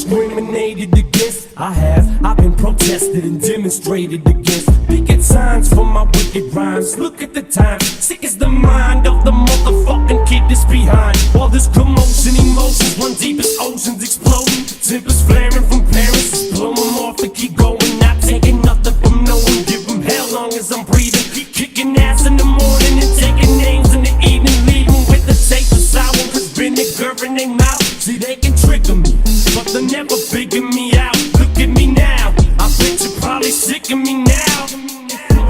discriminated against. I've been protested and demonstrated against. Picket signs for my wicked rhymes. Look at the time, sick is the mind of the motherfucking kid that's behind. All this commotion, emotions run deep as oceans exploding. Tempers flaring from parents, blow them off and keep going. Not taking nothing from no one, give them hell long as I'm breathing. Keep kicking ass in the morning and taking names in the evening. Leaving with the taste of sour, cause vinegar in their mouth. See, they can trigger me, but they'll never figure me out. Look at me now, I bet you're probably sick of me now.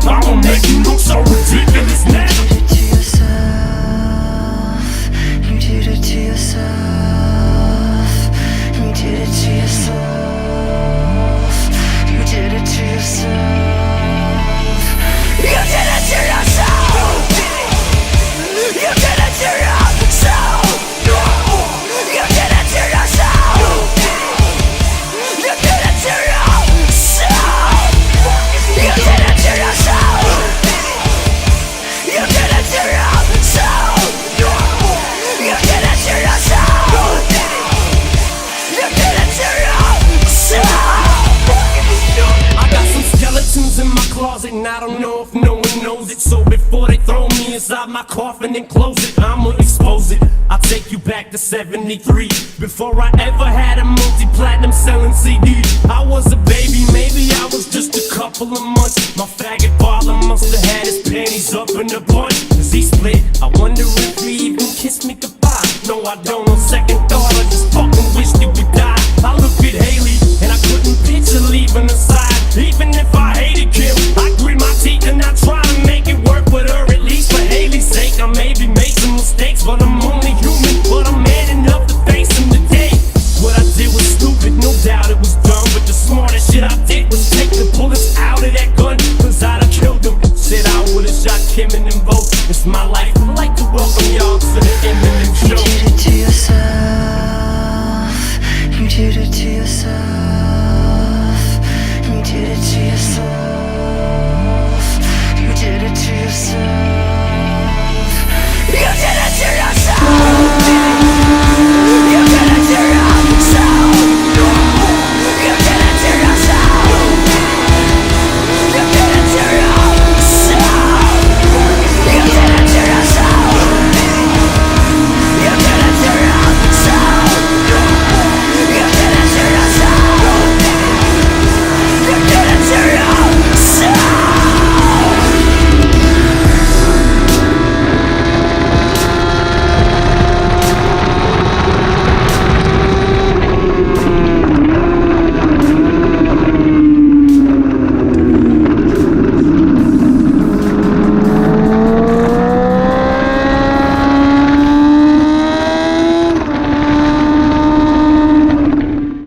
I'ma make you look so ridiculous now. You did it to yourself. You did it to yourself. You did it to yourself. You did it to yourself. You did it to yourself. You did it to yourself. You did it to yourself. You did it to yourself. You did it to yourself. You did it to yourself. You did it to yourself. I got some skeletons in my closet and I don't know if no one knows it. So before they throw me inside my coffin and close it, I'ma expose it. I'll take you back to 73, before I ever had a multi-platinum selling CD. I was a baby, maybe I was just a couple of months. My faggot father must have had his panties up in a bunch, cause he split. I wonder if he even kissed me goodbye. No, I don't. On second thought, I just fucking wish he would die. I looked at Haley and I couldn't picture leaving her side. Even if I hated Kim, I grit my teeth and I try to make it work with her. At least for Haley's sake, I maybe made some mistakes, but I'm